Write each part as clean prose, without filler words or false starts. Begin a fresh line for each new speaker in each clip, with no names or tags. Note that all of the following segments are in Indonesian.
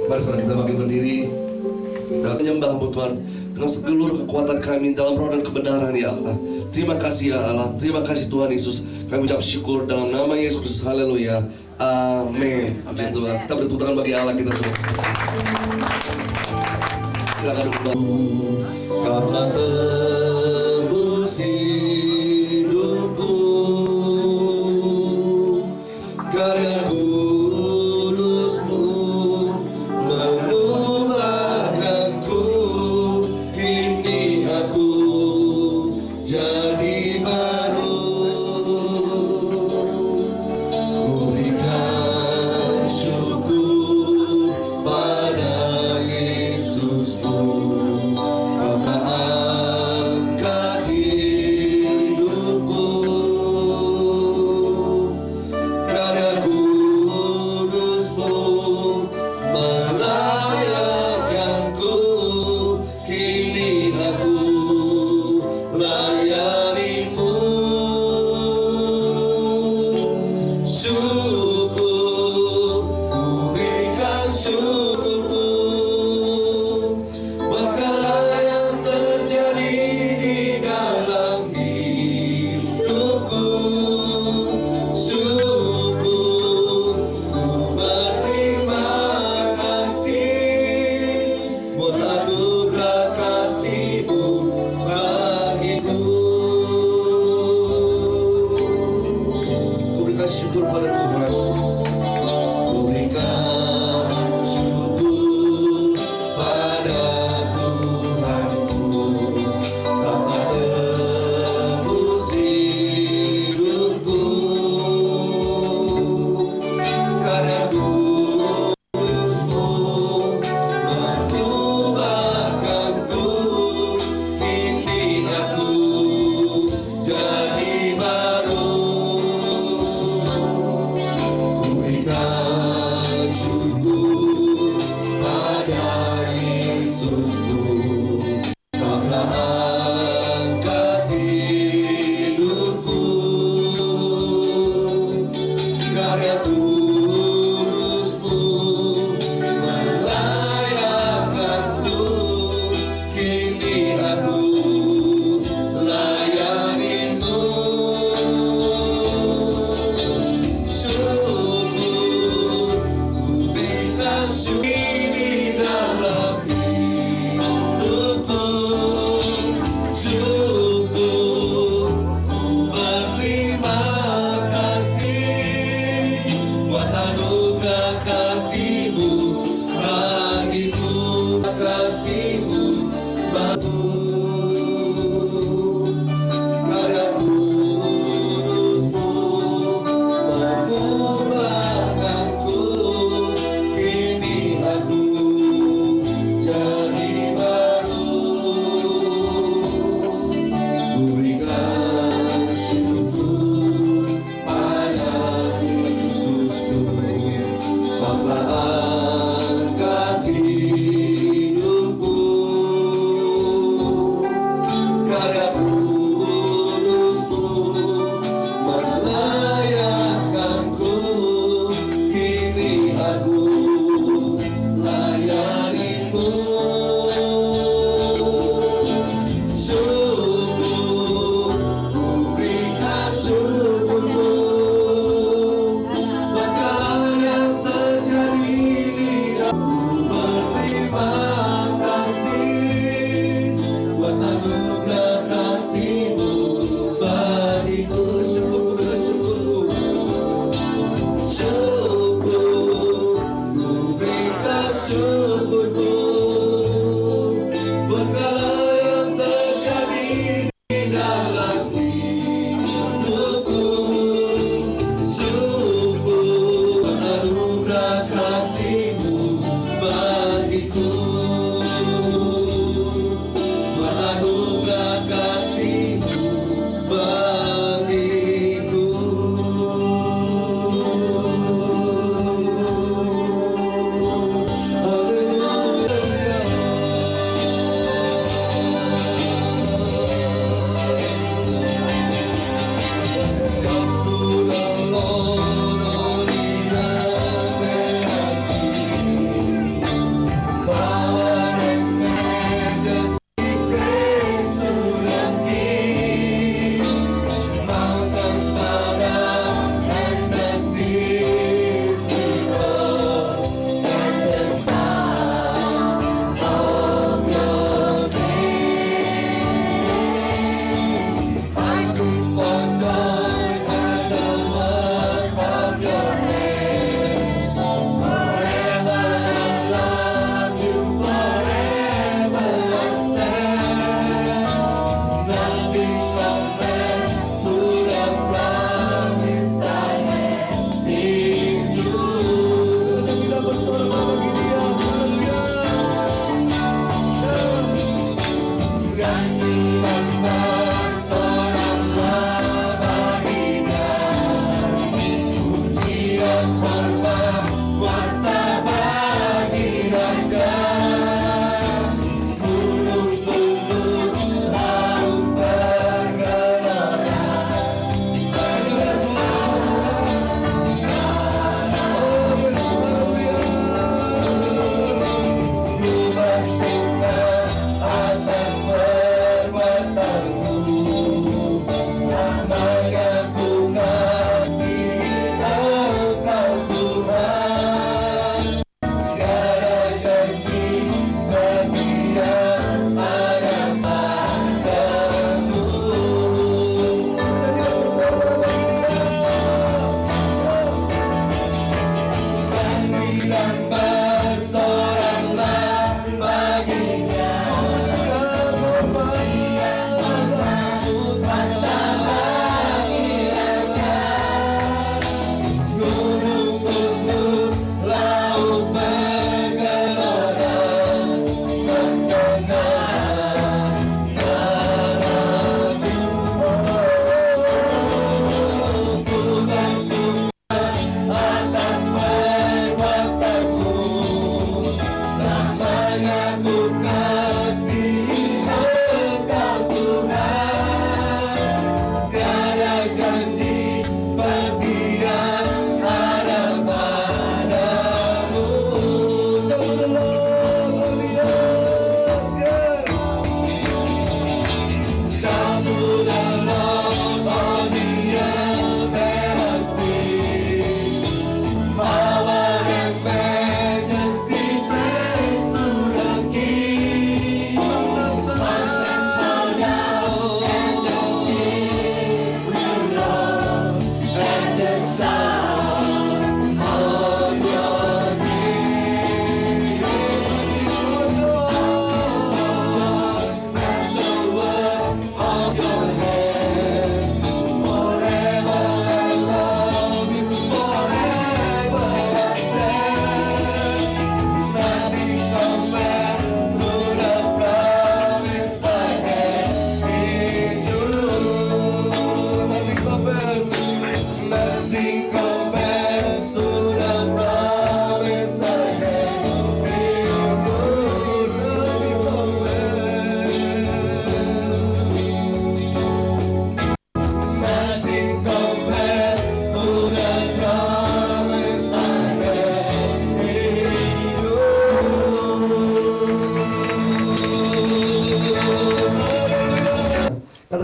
Mari saudara kita bangkit berdiri. Kita menyembah-Mu Tuhan dengan segelur kekuatan kami dalam roh dan kebenaran ya Allah. Terima kasih ya Allah. Terima kasih Tuhan Yesus. Kami ucap syukur dalam nama Yesus Kristus. Haleluya. Amin. Puji Tuhan. Kita beri tepuk tangan bagi Allah kita semua. Silakan duduk. Karena tebus hidupku, karya kudus-Mu mengubahkanku, kini aku jadi baru. Ku berikan syukur pada Yesusku, Kau telah angkat hidupku, karya kudus-Mu melayakkanku, kini aku layani-Mu. Syukur, ku berikan syukurku buat segala yang terjadi di dalam hidupku. Syukur, ku berterima kasih buat anugerah kasih-Mu bagiku. Ku berikan syukur pada Tuhan. Ku berikan syukur pada Tuhanku, karena tebus hidupku, karya kudus-Mu mengubahkanku, kini aku jadi baru. Ku berikan syukur pada Yesusku, Kau telah angkat hidupku, karya kudus-Mu melayakkanku, kini aku layani-Mu. Syukur, ku berikan syukur di dalam hidupku. Syukur, ku berterima kasih buat anugerah kasih-Mu bagiku. Kasih-Mu bagiku, karya kudus-Mu mengubahkanku, kini aku jadi baru. Ku berikan syukur pada Yesusku, Kau telah angkat hidupku,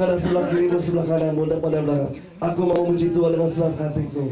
kanan, sebelah kirimu, sebelah kananmu, depan dan belakang. Aku mau memuji Tuhan dengan segenap hatiku.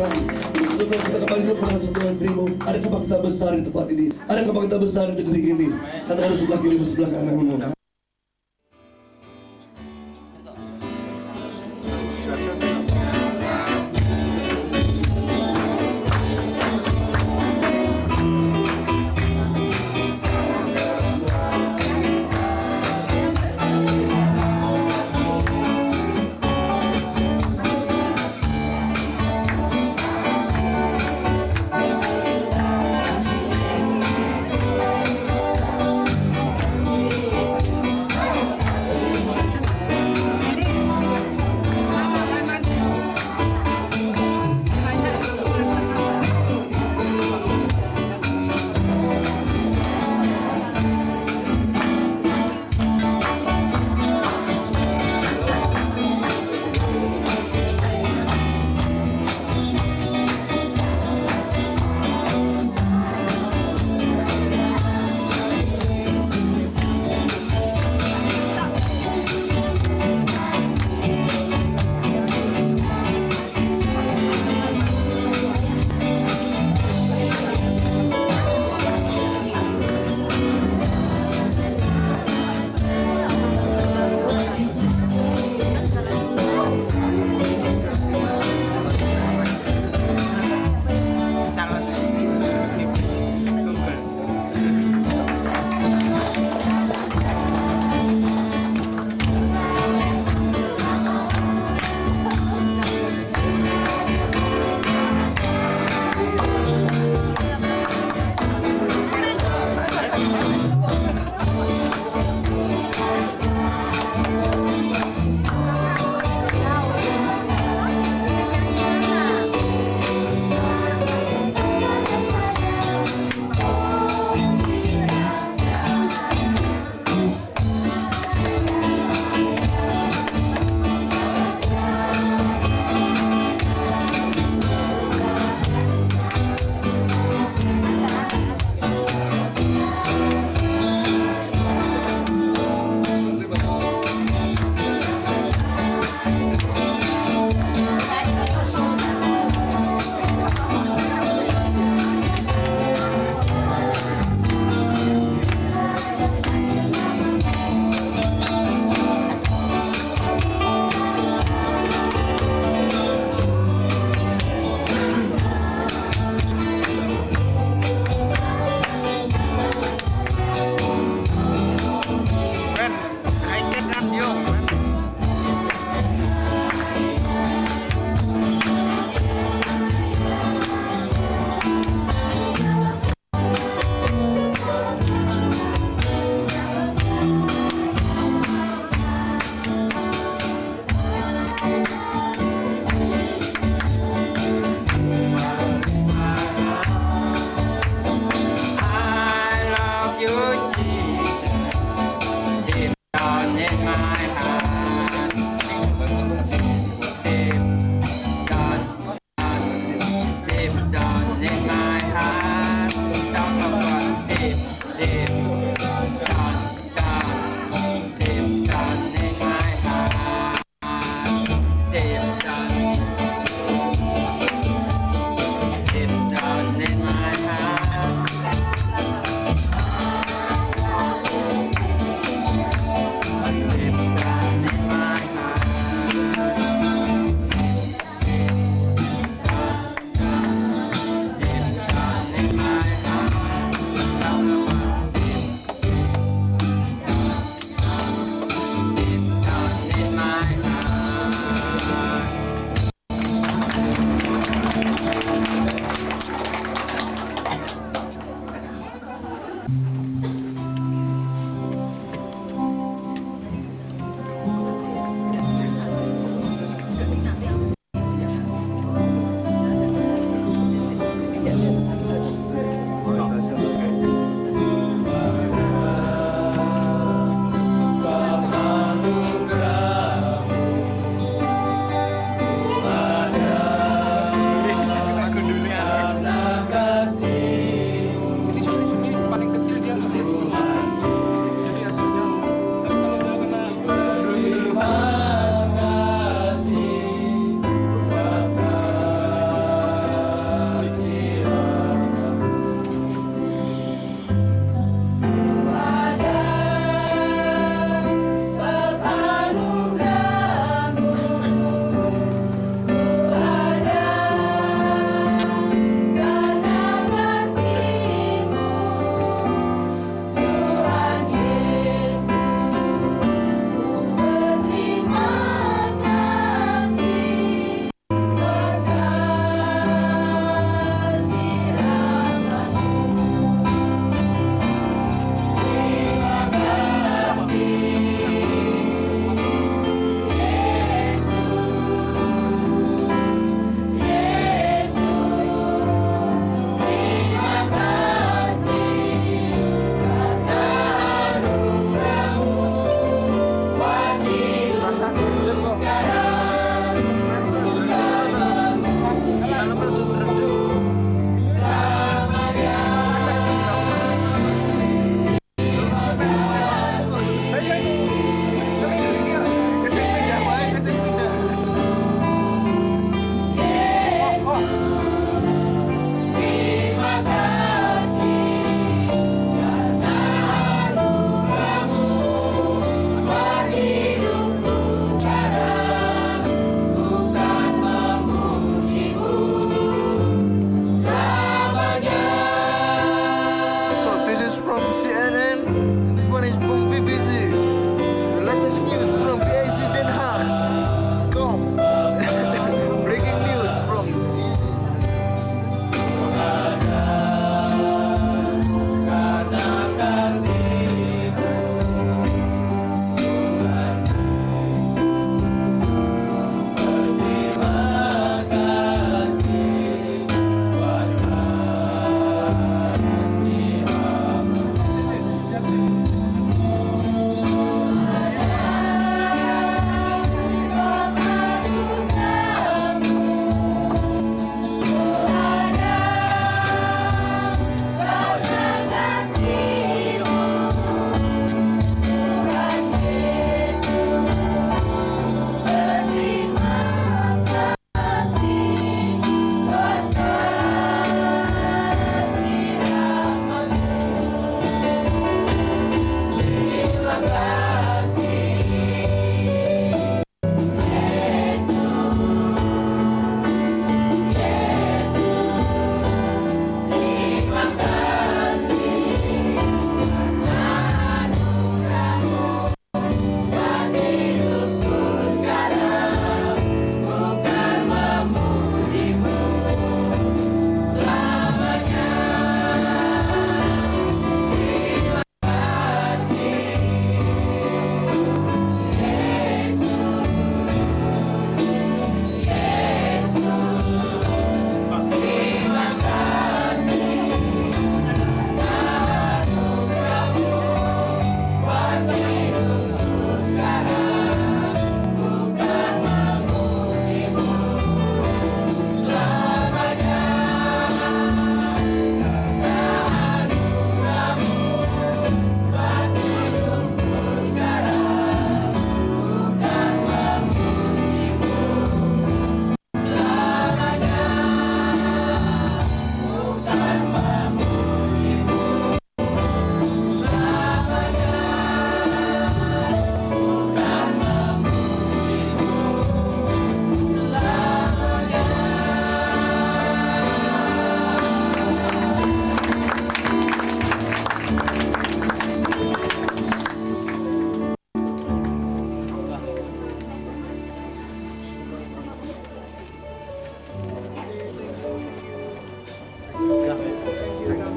Tuhan. Saudara, kita kembali dulu pada kasih Tuhan berimu. Ada kebangkitan besar di tempat ini. Ada kebangkitan besar di negeri ini. Katakan di sebelah kiri, sebelah kananmu.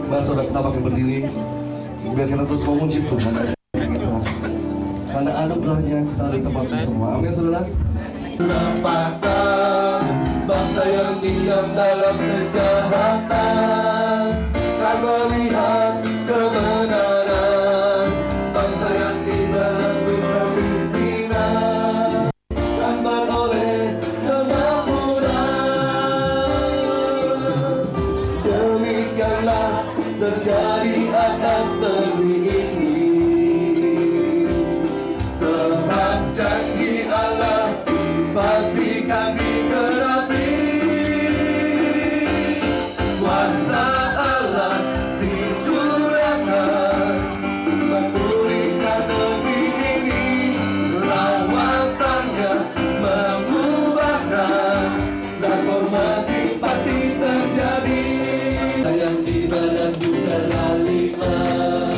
Mari saudara kita makin berdiri, biar kita terus memuji Tuhan. Karena anugerahnya kita ada di tempat ini semua. Amin saudara.
Nampakkan bangsa yang diam dalam kejahatan, tak melihat kebenaran. Bangsa yang dibelenggu kemiskinan, gambar oleh kemakmuran. Demikianlah terjadi atas negeri ini, sebab janji Allah pasti kami genapi. Kuasa Allah dicurahkan, memulihkan negeri ini. Lawatannya mengubahkan, transformasi pasti terjadi. Yang dibelenggu kelaliman,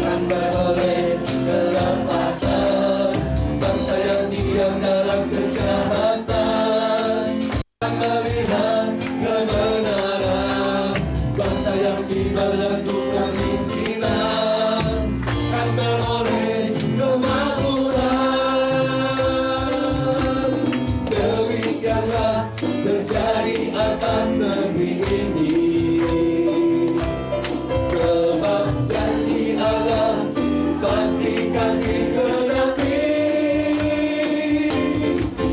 kan beroleh kelepasan. Bangsa yang diam dalam kejahatan, kan melihat kebenaran. Bangsa yang dibelenggu kemiskinan, kan beroleh kemakmuran. Demikianlah terjadi atas negeri ini, sebab janji Allah pasti kami genapi.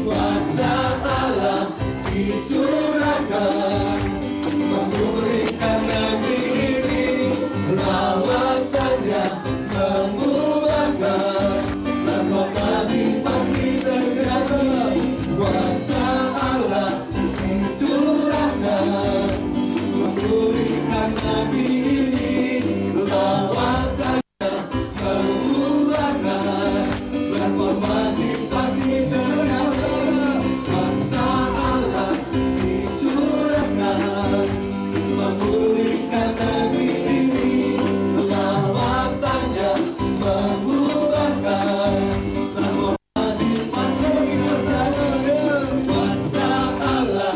Kuasa Allah dicurahkan, memulihkan negeri ini. Lawatannya mengubahkan, transformasi pasti terjadi. Kuasa Allah dicurahkan, memulihkan negeri ini. Lawatannya mengubahkan, transformasi pasti terjadi. Kuasa Allah dicurahkan, memulihkan negeri ini. Lawatannya mengubahkan, transformasi pasti terjadi. Kuasa Allah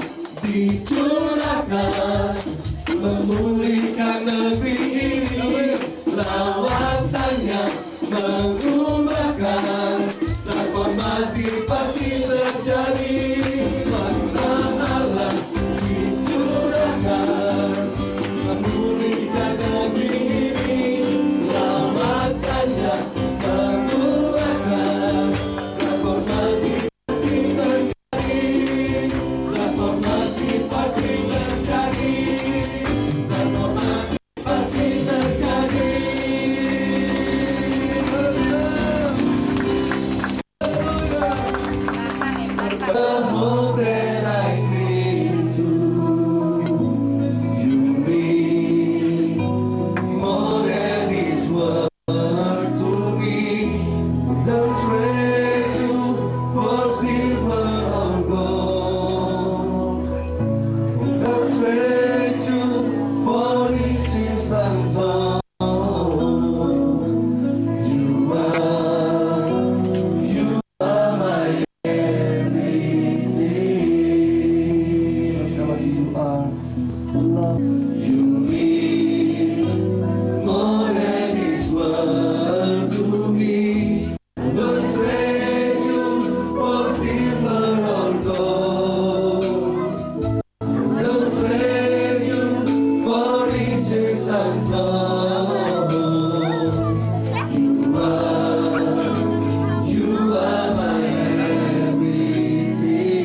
dicurahkan, memulihkan negeri ini. Lawatannya mengubahkan, transformasi pasti terjadi. Kuasa Allah dicurahkan, memulihkan negeri ini. Lawatannya mengubahkan, transformasi pasti terjadi. Transformasi pasti terjadi. Transformasi pasti terjadi. The hope that I cling to, you mean more than this world to me. Don't trade you for silver or gold. Don't trade you for riches untold. You are my everything.
Sekali lagi, you are love.
You mean more than this world to me. Don't trade you for silver or gold. Don't trade you for riches untold. You are my everything.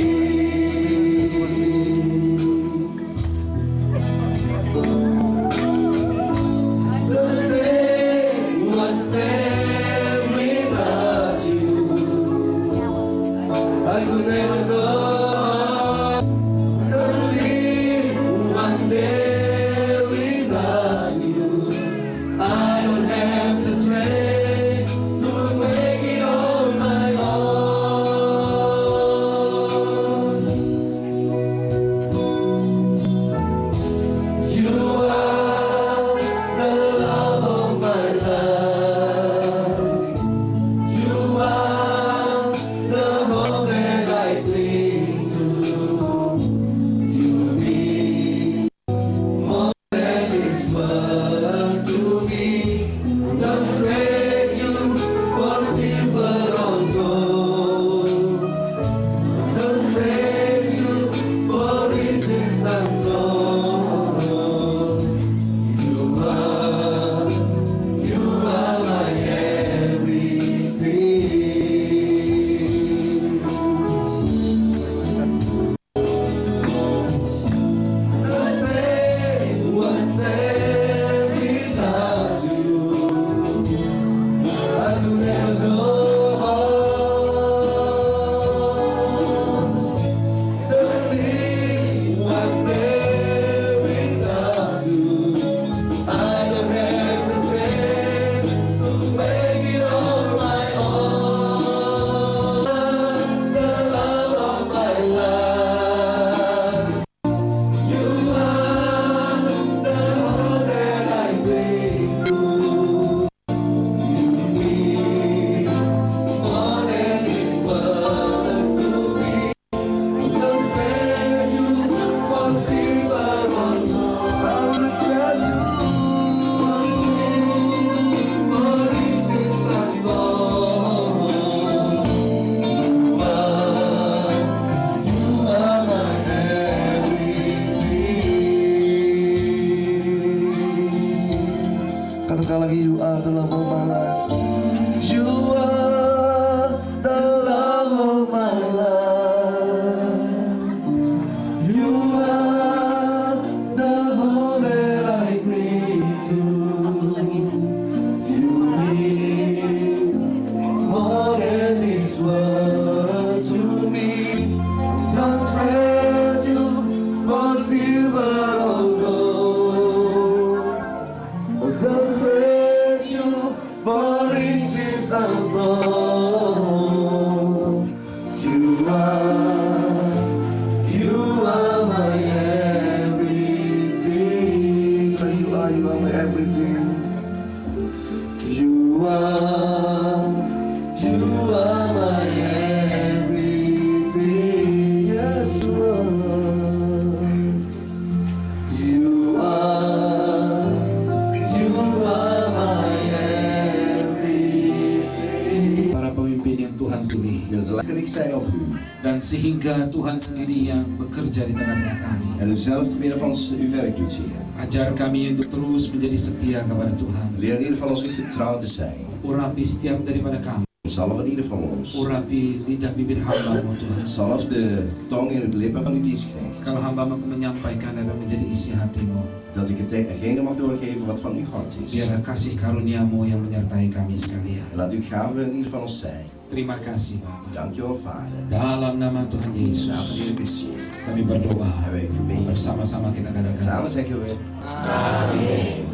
zijn op u.
Dan sehingga Tuhan sendiri yang bekerja di tengah-tengah kami.
En u zelf te midden van uw werk doet, Heer.
Ajar kami untuk terus menjadi setia kepada Tuhan.
Leer in ieder geval ons u getrouw te zijn.
Urapi setiap daripada kami.
Zalf in ieder van ons.
Urapi lidah bibir hamba-Mu Tuhan.
Zalf de tong en de lippen van uw dienstknecht.
Kalau hamba-Mu menyampaikan dan menjadi isi hati-Mu,
Dat ik hetgene mag doorgeven wat van uw hart is.
biarlah kasih karunia-Mu yang menyertai kami sekalian.
En laat uw gaven in ieder van ons zijn.
Terima kasih Bapa.
Dankjewel, Vader.
Dalam nama Tuhan
In de
Yesus,
naam van de Heer Christus Jezus.
kami berdoa.
En wij gebeden.
Bersama-sama kita katakan.
Samen zeggen we.
Amin.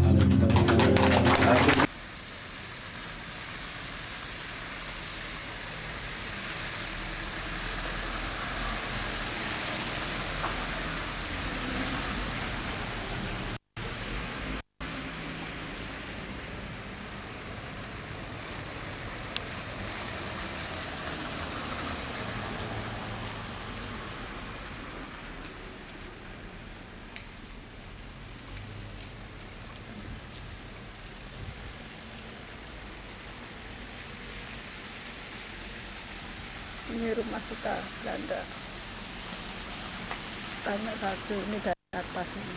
Lalu kita berikan.
Laten we
Ini rumah kita Belanda. Tanya salju ini dari atas ini.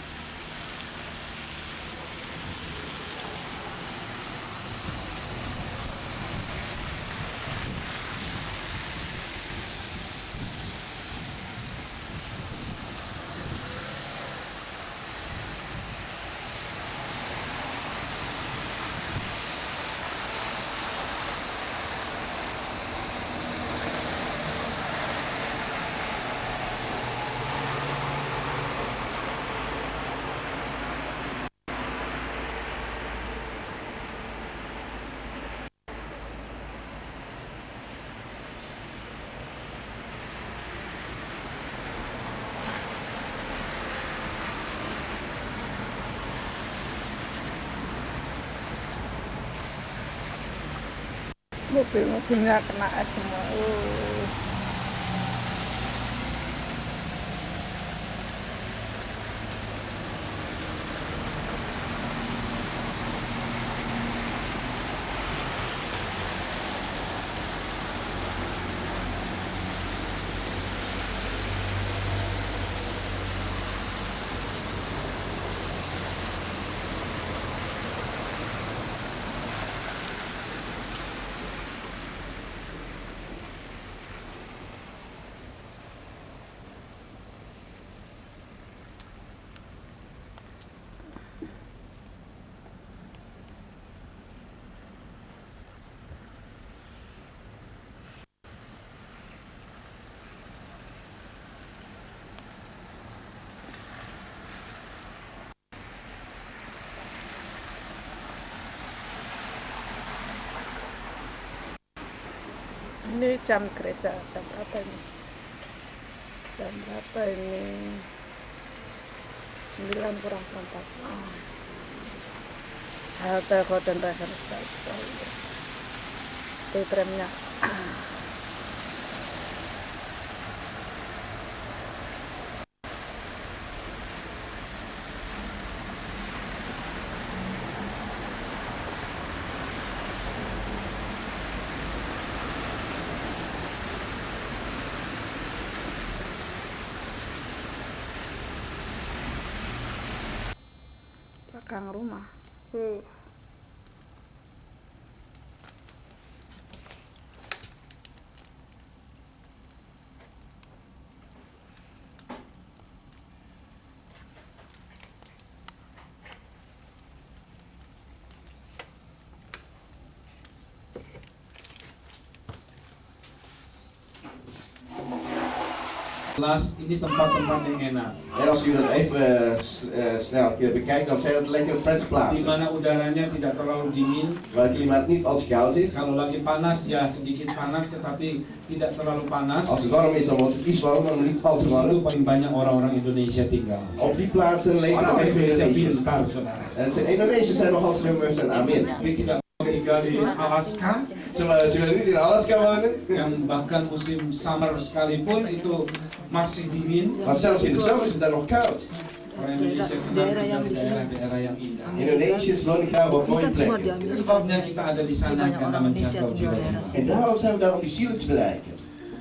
Mobil-mobilnya kena es semua. Ini jam gereja, jam berapa ini? Jam berapa ini? 9 kurang 4. Halte Golden Riverside. Itu tramnya. Belakang rumah.
Ini tempat-tempat yang enak.
En als u dat even snel bekijkt, dan zijn het lekkere prettige
Di
plaatsen.
mana udaranya tidak terlalu dingin.
Waar het klimaat niet al te koud is.
Kalau lagi panas ya sedikit panas, tetapi tidak terlalu panas.
Als het warm is, dan wordt het iets warmer, maar niet al
Di
te
situ
warm.
paling banyak orang-orang Indonesia tinggal.
Op die plaatsen leven de
Orang
meeste
Indonesia
Indonesiërs.
pintar, saudara.
En de Indonesiërs zijn nogal slimmers en amin.
Dia tidak mau tinggal di Alaska,
Zullen niet in Alaska wonen,
yang bahkan musim summer sekalipun itu masih dingin.
maar zelfs in de zomer is het daar nog koud.
Orang Indonesia senang
daerah
tinggal
yang
di
di sini.
daerah-daerah yang indah.
Indonesiërs wonen graag op
Ini
mooie
kan semua
plekken.
di Amerika.
Itu sebabnya kita ada di sana
Banyak
karena
orang Indonesia
menjangkau
tinggal di
jiwa-jiwa.
daerah
En daarom zijn we daar om die zielen te bereiken.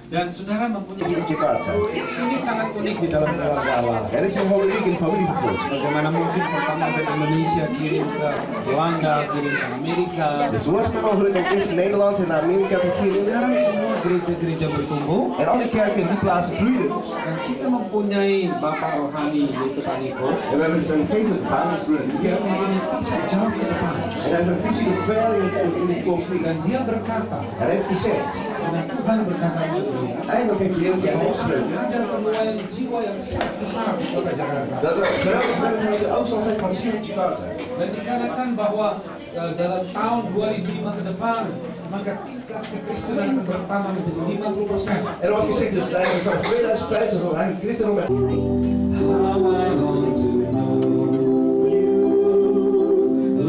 Dan saudara mempunyai
In Jakarta.
ini sangat unik di dalam keluarga Allah.
Er is een holeriek in familieverbod.
Bagaimana musik pertama dari Indonesia kirim ke Belanda, kirim ke Amerika.
Dus hoe was het mogelijk om eerst in Nederland en naar Amerika te keren?
Sekarang semua gereja-gereja bertumbuh
En alle kerken in die plaatsen bloeiden.
dan kita mempunyai Bapak rohani yaitu Pak Niko.
En we hebben dus een geestelijke vadersbroeder.
Dia mempunyai visi jauh ke depan
En hij heeft een visie dat ver in de toekomst ligt.
dan dia berkata
Hij heeft gezegd.
dan Tuhan berkata untuk dia.
Eindelijk heeft de Heer jou gesproken.
Ada penuaian jiwa yang sangat besar di kota Jakarta.
Dat er geweldig bent vanuit de oost zal zijn van ziel in Jakarta.
Dan dikatakan bahwa dalam tahun 2005 ke depan maka tingkat kekristenan akan bertambah menjadi 50%.
En er wordt gezegd dus eigenlijk van 2050 zal eigenlijk christendom met
How I want to know you,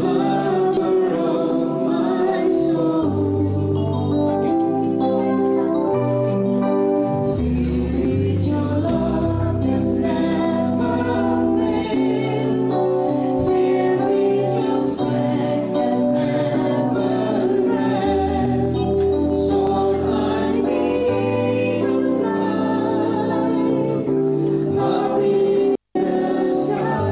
lover of my soul. Fill me with your love that never fails. Fill me with your strength that never rests. Soar like the eagle's rise, up in the sky.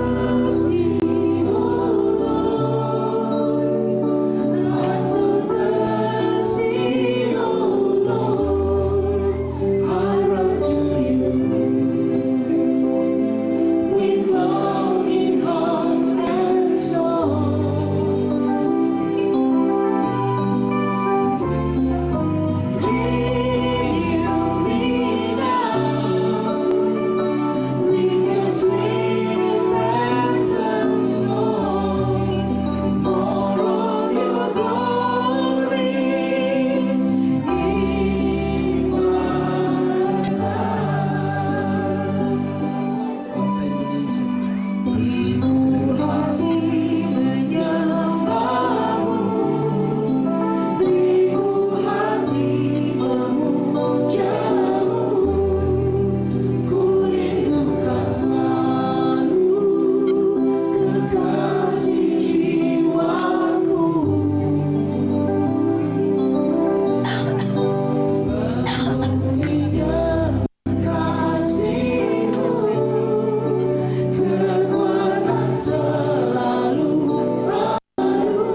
Thirsty, oh Lord, I'm so thirsty, oh Lord, I run to you with longing heart and soul. Renew me now with your sweet presence, Lord. More of your glory in my life. Bangsa Indonesia. Ribu hati menyembahmu, ribu hati memujamu, ku rindukan selalu kekasih jiwaku. Mengingat kasihmu, kekuatan selalu baru,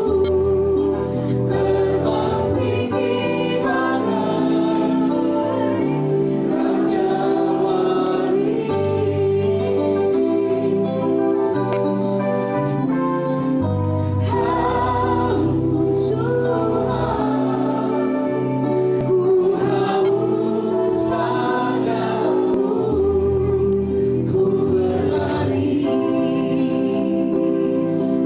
terbang tinggi bagai Raja Wali. Haus Tuhan, ku haus padamu, ku berlari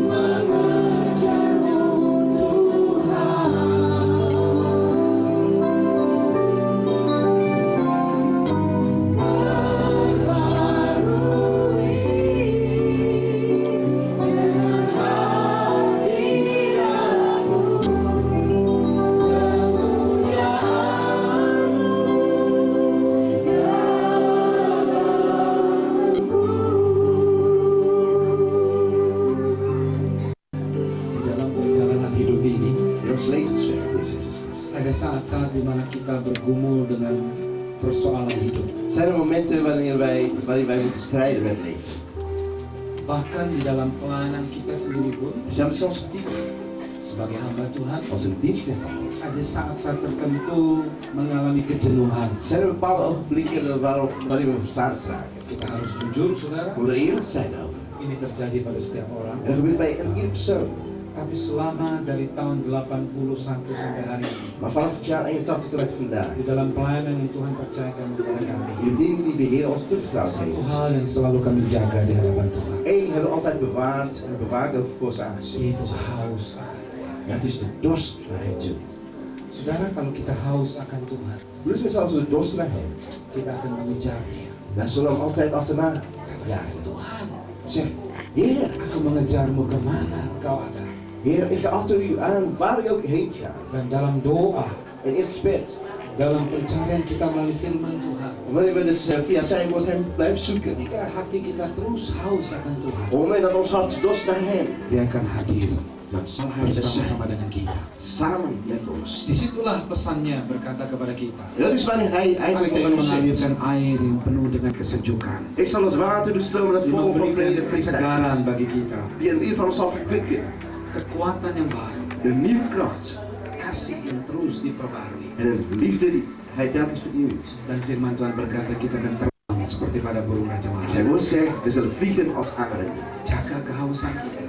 mengejarmu Tuhan. Perbarui dengan hadiratmu, kemuliaanmu Di dalam perjalanan hidup ini,
in ons levenswerk, broers en zusters.
ada saat-saat di mana kita bergumul dengan persoalan hidup.
Zijn er momenten waarin wij moeten strijden met het leven.
Bahkan di dalam pelayanan kita sendiri pun,
En zelfs als team,
sebagai hamba Tuhan,
als een dienstknecht van God.
ada saat-saat tertentu mengalami kejenuhan.
Zijn er bepaalde ogenblikken waarin we verzadigd raken.
Kita harus jujur, saudara.
We moeten er eerlijk zijn over.
Ini terjadi pada setiap orang.
En dat gebeurt bij ieder persoon.
Tapi selama dari tahun 81 sampai hari ini,
Maar vanaf het jaar 81 tot en met vandaag,
di dalam pelayanan yang Tuhan percayakan kepada kami,
in de bediening die de Heer ons toevertrouwd
satu
heeft.
hal yang selalu kami jaga di hadapan Tuhan,
Eén hebben we altijd bewaard en bewaken voor zijn aangezicht.
yaitu haus akan Tuhan.
En dat is de dorst naar hem toe.
Saudara, kalau kita haus akan Tuhan,
Broers en als we dorst naar hem,
kita akan mengejarnya.
dan zullen we hem altijd achterna. Ja,
Tuhan,
zeg, Heer,
aku mengejarmu kemana engkau ada.
Heer, ik ga achter u aan, waar u ook heen gaat.
Dan dalam doa,
En eerst gebed,
dalam pencarian kita melalui firman Tuhan.
Wanneer we dus via zijn woord hem blijven zoeken.
Ketika hati kita terus haus akan Tuhan,
Op het moment dat ons hart dorst naar hem,
Dia akan hadir
dan zal hij
bersama-sama dengan kita.
samen met ons.
Disitulah pesannya berkata kepada kita.
En dat is wanneer hij eigenlijk
Aku
tegen
akan
ons zegt:
mengalirkan air yang penuh dengan kesejukan.
ik zal het water doen stromen dat
Dia
vol van vrede
memberikan
en frisheid,
kesegaran bagi kita,
die in ieder geval ons zal verkwikken.
kekuatan yang baru,
Een nieuwe kracht
kasih yang terus diperbarui.
en een liefde die hij telkens vernieuwt.
Dan firman Tuhan berkata kita akan terbang seperti pada burung raja
Zijn
Wali.
woord zegt: we zullen vliegen als arenden.
Jaga kehausan kita.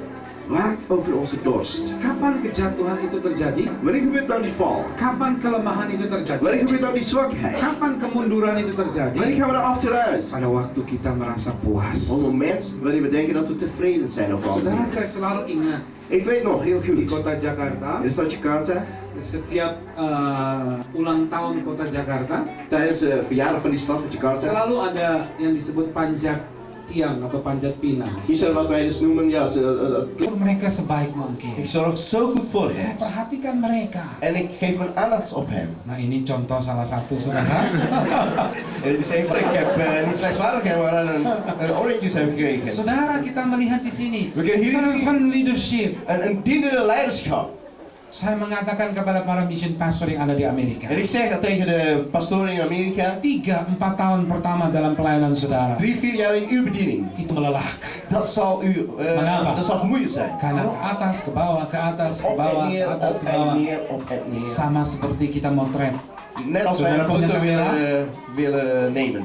Waak over onze dorst.
Kapan kejatuhan itu terjadi?
Wanneer gebeurt nou die val?
Kapan kelemahan itu terjadi?
Wanneer gebeurt nou die zwakheid?
Kapan kemunduran itu terjadi?
Wanneer gaan we er achteruit?
Pada waktu kita merasa puas.
Op het moment wanneer we denken dat we tevreden zijn over
Saudara,
alles.
saya selalu ingat
Ik weet nog heel
di
goed,
kota Jakarta,
in de stad Jakarta,
setiap ulang tahun kota Jakarta,
tijdens de verjaardag van die stad van Jakarta,
selalu ada yang disebut panjat tiang atau panjat pinang.
is er wat wij dus noemen, ja,
Mereka sebaik mungkin.
ik zorg zo goed voor
Saya
hem.
perhatikan mereka.
En ik geef mijn aandacht op hem.
Nah, ini contoh salah satu saudara.
En het is een van, ik heb niet slechts vaardigheden, maar een oranges heb gekregen.
Saudara, kita melihat di sini
We kunnen hier zien
servant leadership.
een dienende leiderschap.
Saya mengatakan kepada para mission pastor yang ada di Amerika.
En ik zeg dat tegen de pastoren in Amerika,
3-4 tahun pertama dalam pelayanan saudara
3-4 jaar in uw bediening,
itu melelahkan.
dat zal u,
Mengapa?
dat zal vermoeiend zijn.
Karena ke atas, ke bawah, ke atas, ke
Op en
bawah, ke
neer,
atas,
op
ke
en
bawah.
neer, op en neer.
Sama seperti kita motret.
Net als wij een
Saudara punya
foto
kamera?
willen nemen.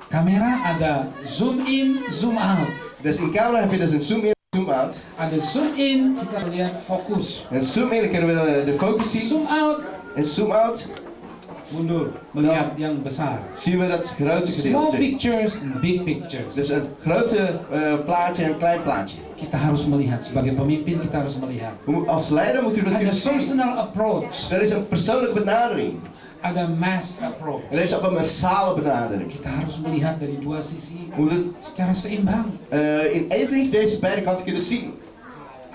Kamera ada zoom in, zoom out.
Dus in camera heb je dus een zoom in, zoom out.
Ada zoom in, kita lihat fokus.
En zoom in, dan kunnen we de focus zien.
Zoom out,
En zoom out,
mundur, melihat yang besar.
zien we dat grote
Small
gedeelte.
pictures and big pictures.
Dus een grote plaatje en een klein plaatje.
Kita harus melihat, sebagai pemimpin kita harus melihat.
Als leider moet u dat
Ada
kunnen zien.
personal approach,
Er is een persoonlijke benadering.
ada mass approach.
Er is ook een massale benadering.
Kita harus melihat dari dua sisi
We moeten
secara seimbang.
in evenwicht deze beide kanten kunnen zien.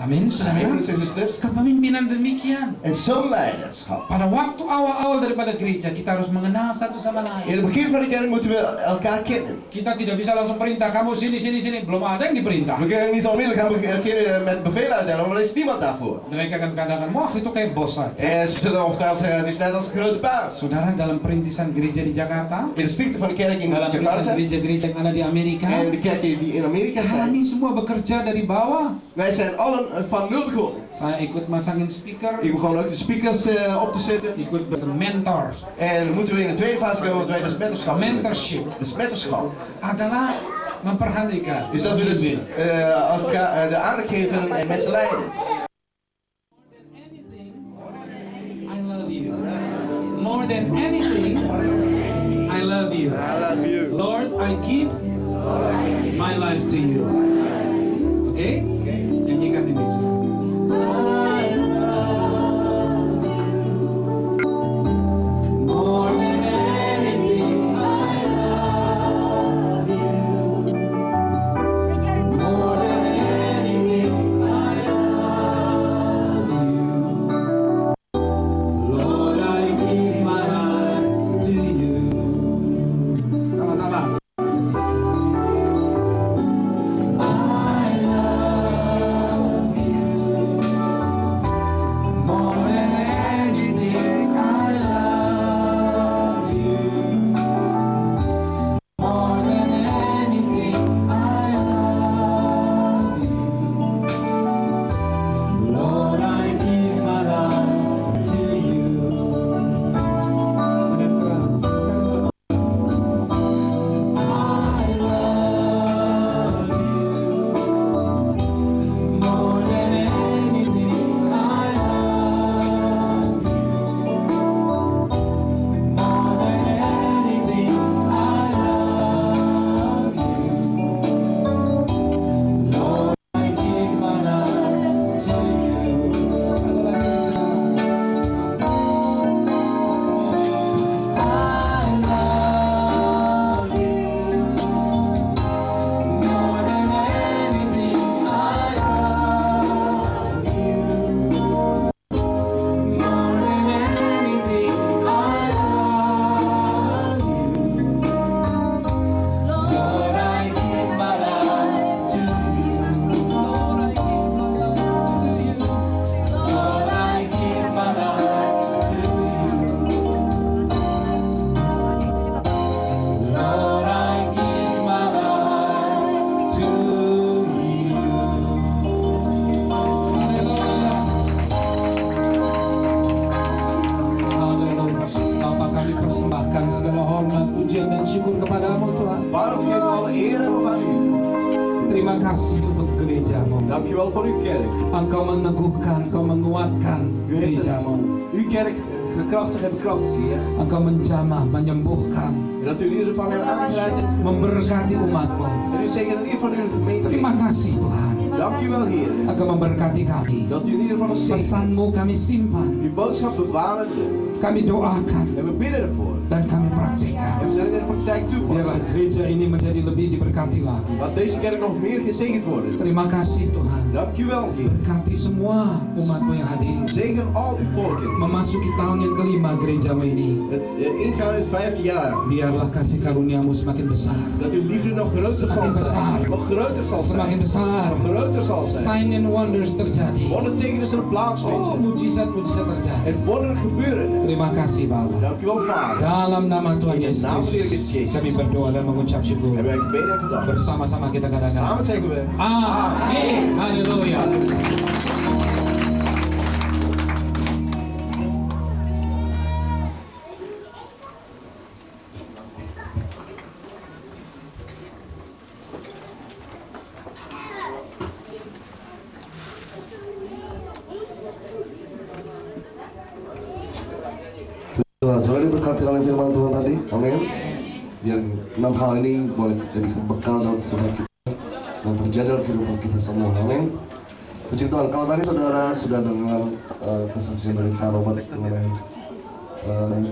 Amin, saudara.
Broeders en zusters.
Kepemimpinan demikian.
En zo'n leiderschap.
Pada waktu awal-awal daripada gereja, kita harus mengenal satu sama
In
lain.
het begin van de kerk moeten we elkaar kennen.
Kita tidak bisa langsung perintah kamu sini sini sini, belum ada yang diperintah.
We kunnen niet onmiddellijk gaan beginnen met bevelen uitdelen, want er is niemand daarvoor.
Mereka akan katakan, wah itu kayak bos saja.
En ze zullen ongetwijfeld zeggen, het is net als een grote baas.
Saudara, dalam perintisan gereja di Jakarta,
In de stichting van de kerk in
dalam perintisan
Jakarta
gereja-gereja yang ada di Amerika,
en de kerk die in Amerika zijn.
kami semua bekerja dari bawah.
Wij zijn allen van nul begonnen.
Saya ikut masangin speaker,
Ik begon ook de speakers op te zetten.
ikut mentor.
En dan moeten we in de tweede fase komen, want wij dus mentorschap doen.
Mentorship
Dus mentorschap
adalah memperhatikan.
is dat we dus elkaar de aandacht geven en mensen leiden.
I love you. More than anything, I love you. Lord, I give my life to you. Oke? Nyanyikan ini. I love you. More than anything, I love you. More than anything, I love you. Lord, I give my life to you. Sama-sama. I love Bahkan segala hormat, pujian dan syukur kepadamu Tuhan.
Vader, we geven alle eer en lof aan u.
Terima kasih untuk gerejamu.
Dankjewel voor uw kerk.
Engkau meneguhkan, engkau menguatkan gerejamu.
Uw kerk gekrachtigd en bekrachtigd, Heer.
Engkau menjamah, menyembuhkan,
En dat u in ieder geval hen aangrijdt en
memberkati umatmu.
u zegt dat u van uw gemeente.
Terima kasih Tuhan.
Dank u wel, Heer.
Engkau memberkati kami.
Dat u in ieder geval ons zegt.
Pesanmu kami simpan,
Uw boodschap bewaren we.
kami doakan,
En we bidden ervoor.
dan kami
En
praktekkan.
we zullen het in de praktijk
Biarlah
toepassen.
gereja ini menjadi lebih diberkati lagi.
Laat deze kerk nog meer gezegend worden.
Terima kasih Tuhan.
Dank u wel, Heer.
Berkati semua umatmu yang hadir.
Zegen al uw volken.
Memasuki tahun yang kelima gerejamu ini.
Het ingaan in het 5e jaar.
Biarlah kasih karuniamu semakin besar.
Dat uw liefde nog groter
Semakin
zal
besar.
zijn. Nog groter zal
Semakin
zijn.
besar.
Nog groter zal zijn.
Sign and wonders terjadi.
Wondertekenen zullen
Oh,
plaatsvinden.
mujizat-mujizat terjadi.
En wonderen gebeuren.
Terima kasih Bapa.
Dank u wel, Vader.
Dalam nama Tuhan
In de
Yesus,
naam van Jezus.
kami berdoa dan mengucap syukur.
En wij bidden en gedankt.
Bersama-sama kita katakan.
Samen zeggen we.
Amin. Haleluya.
Saudara diberkati oleh firman Tuhan tadi, amin. Yang 6 hal ini boleh jadi bekal dalam kehidupan kita dan terjadi dalam kehidupan kita semua, amin. Puji Tuhan. Kalau tadi saudara sudah dengar kesaksian dari Kak Robert mengenai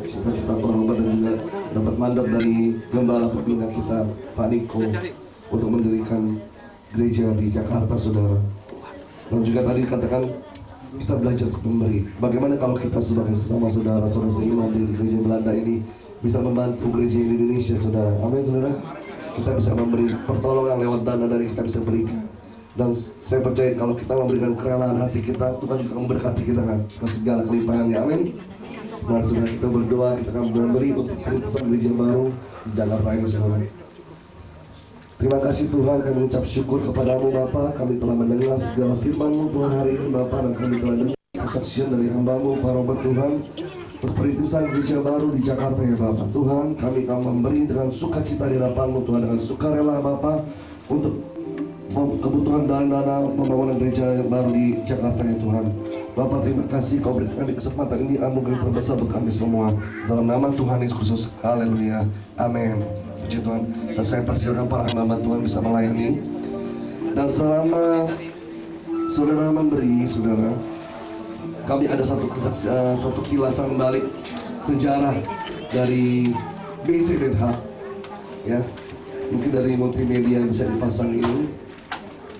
cita-cita Pak Robert dan juga dapat mandat dari gembala pembina kita Pak Niko untuk mendirikan gereja di Jakarta, saudara. Dan juga tadi dikatakan kita belajar untuk memberi. Bagaimana kalau kita sebagai sesama saudara-saudara seiman di gereja Belanda ini bisa membantu gereja di Indonesia, saudara. Amin, saudara. Kita bisa memberi pertolongan lewat dana dari kita bisa berikan. Dan saya percaya kalau kita memberikan kerelaan hati kita, Tuhan juga memberkati kita kan ke segala kelimpahannya. Amin. Mari saudara kita berdoa, kita akan memberi untuk kehidupan gereja baru di Jakarta ini, saudara. Terima kasih Tuhan, kami ucap syukur kepadamu Bapa. Kami telah mendengar segala firman-Mu Tuhan hari ini Bapa, dan kami telah dengar kesaksian dari hamba-Mu Pak Robert Tuhan untuk perintisan gereja baru di Jakarta ya Bapa. Tuhan, kami akan memberi dengan sukacita di hadapan-Mu Tuhan, dengan sukarela Bapa untuk kebutuhan dana pembangunan gereja yang baru di Jakarta ya Tuhan. Bapak, terima kasih Kau berikan kami kesempatan ini, anugerah terbesar buat kami semua. Dalam nama Tuhan Yesus Kristus, haleluya, amin. Puji Tuhan. Dan saya persilakan para hamba Tuhan bisa melayani. Dan selama saudara memberi, saudara, kami ada satu kilasan balik sejarah dari Basic and Hub, ya. Mungkin dari multimedia yang bisa dipasang ini,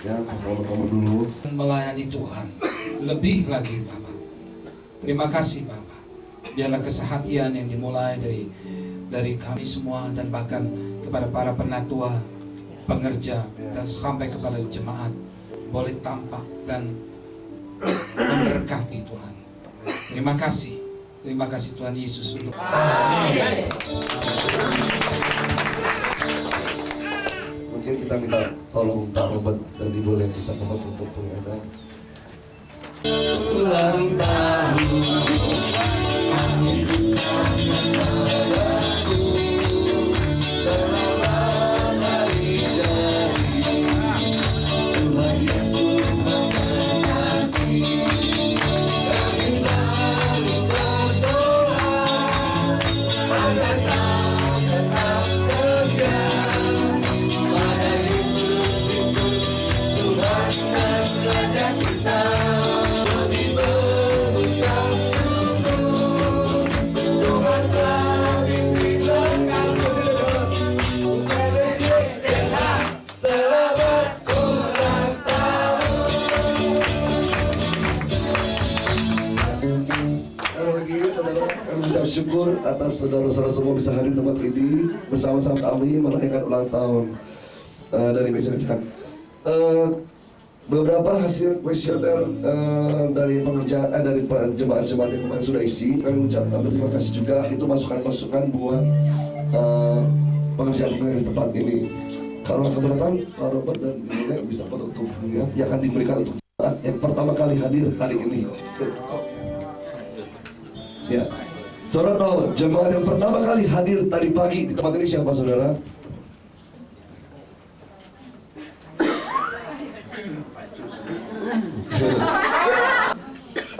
ya, kamu dulu.
Melayani Tuhan lebih lagi Bapak. Terima kasih Bapak. Biarlah kesehatian yang dimulai dari kami semua dan bahkan kepada para penatua, pengerja dan sampai kepada jemaat boleh tampak dan memberkati Tuhan. Terima kasih Tuhan Yesus untuk amin.
Mungkin kita minta tolong Pak Robert dan Ibu yang bisa membantu untuk pengadaan. Ulang tahun. Syukur atas saudara-saudara semua bisa hadir di tempat ini bersama-sama kami merayakan ulang tahun dari Basic. Beberapa hasil kuesioner dari pengerjaan dari jemaat-jemaat yang kemarin sudah isi, kami ucapkan terima kasih juga. Itu masukan-masukan buat pengerjaan di tempat ini. Kalau keberatan Pak Robert dan Ibu bisa menutup ya, yang akan diberikan untuk yang pertama kali hadir hari ini. Ya. Saudara tahu jemaat yang pertama kali hadir tadi pagi di tempat ini siapa saudara?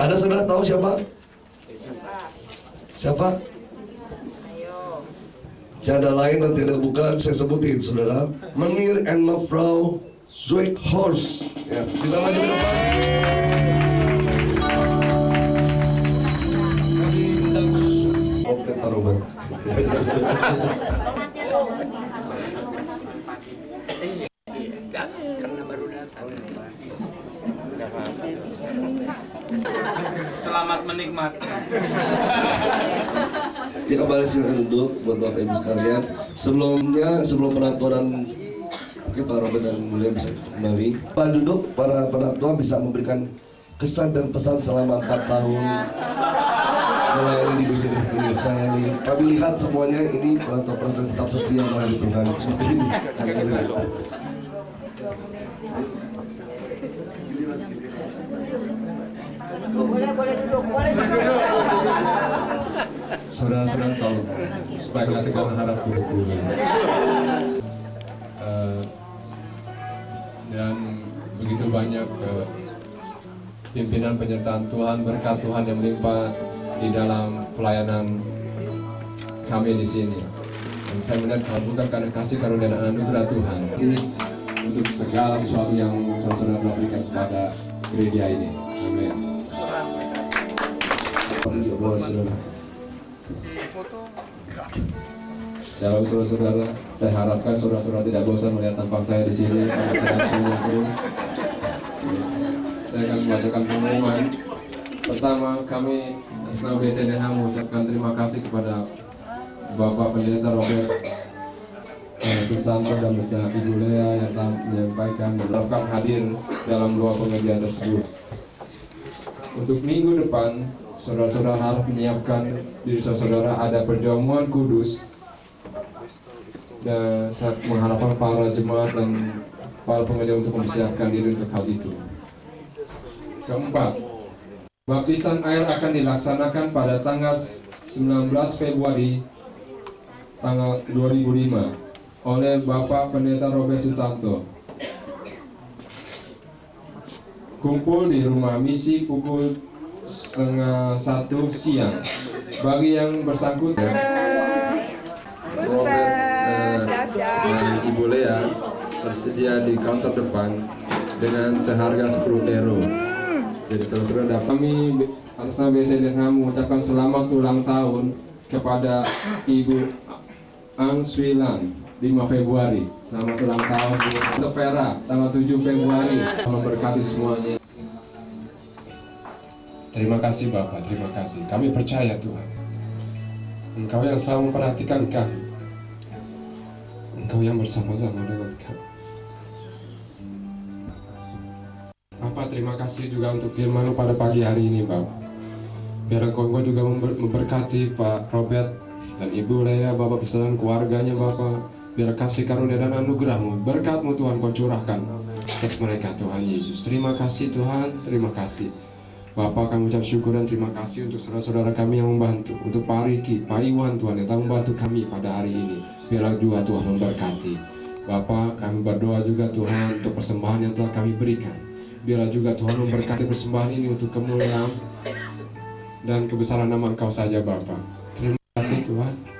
Ada saudara tahu siapa? Siapa? Tiada lain dan tidak bukan, saya sebutin saudara, Meneer and Mevrouw Zweighorst. Ya, bisa maju ke depan. Komplit Pak Robert.
Karena baru datang.
Selamat menikmati.
Ya kembali silakan duduk buat Bapak Ibu sekalian. Sebelum penatua dan mungkin Pak Robert dan William bisa duduk kembali. Pak duduk, para penatua bisa memberikan kesan dan pesan selama 4 tahun melayani di Bisi ini. Saya ini, kami lihat semuanya ini penatua-penatua tetap setia melayani Tuhan seperti ini.
Boleh duduk, boleh duduk.
Saudara-saudara kalau supaya nggak tekan harap dulu. Dan begitu banyak pimpinan penyertaan Tuhan, berkat Tuhan yang melimpah di dalam pelayanan kami di sini. Dan saya melihat kalau bukan karena kasih karunia dan anugerah Tuhan, ini untuk segala sesuatu yang saudara-saudara telah berikan kepada gereja ini. Amin.
Boleh saudara.
Shalom saudara-saudara, saya harapkan saudara-saudara tidak bosan melihat tampang saya di sini karena saya akan senyum terus. Saya akan membacakan pengumuman. Pertama, kami atas nama BCDH mengucapkan terima kasih kepada Bapak Pendeta Robert Susanto dan beserta Ibu Lea yang telah menyampaikan dan melakukan hadir dalam doa pengerjaan tersebut. Untuk minggu depan, saudara-saudara harus menyiapkan diri saudara ada perjamuan kudus. Dan saya mengharapkan para jemaat dan para pengajar untuk mempersiapkan diri untuk hal itu. Keempat, baptisan air akan dilaksanakan pada tanggal 19 Februari tanggal 2005 oleh Bapak Pendeta Robert Sutanto. Kumpul di rumah misi pukul 12:30 siang. Bagi yang bersangkutan, Robert dan Ibu Lea tersedia di counter depan dengan seharga 10 euro. Jadi saudara, kami atas nama BCDH mengucapkan selamat ulang tahun kepada Ibu Ang Swilan 5 Februari. Selamat ulang tahun untuk Vera tanggal 7 Februari. Memberkati semuanya. Terima kasih Bapak, terima kasih. Kami percaya Tuhan, Engkau yang selalu memperhatikan kami, Engkau yang bersama-sama dengan kami. Bapak, terima kasih juga untuk firman-Mu pada pagi hari ini Bapak. Biar Engkau juga memberkati Pak Robert dan Ibu Lea, Bapak beserta keluarganya Bapak. Biar kasih karunia dan anugerah-Mu, berkat-Mu Tuhan Kau curahkan atas mereka Tuhan Yesus. Terima kasih Tuhan, terima kasih. Bapak, kami ucap syukur dan terima kasih untuk saudara-saudara kami yang membantu, untuk Pak Riki, Pak Iwan Tuhan yang telah membantu kami pada hari ini. Biarlah juga Tuhan memberkati. Bapak, kami berdoa juga Tuhan untuk persembahan yang telah kami berikan. Biarlah juga Tuhan memberkati persembahan ini untuk kemuliaan dan kebesaran nama Engkau saja Bapak. Terima kasih Tuhan.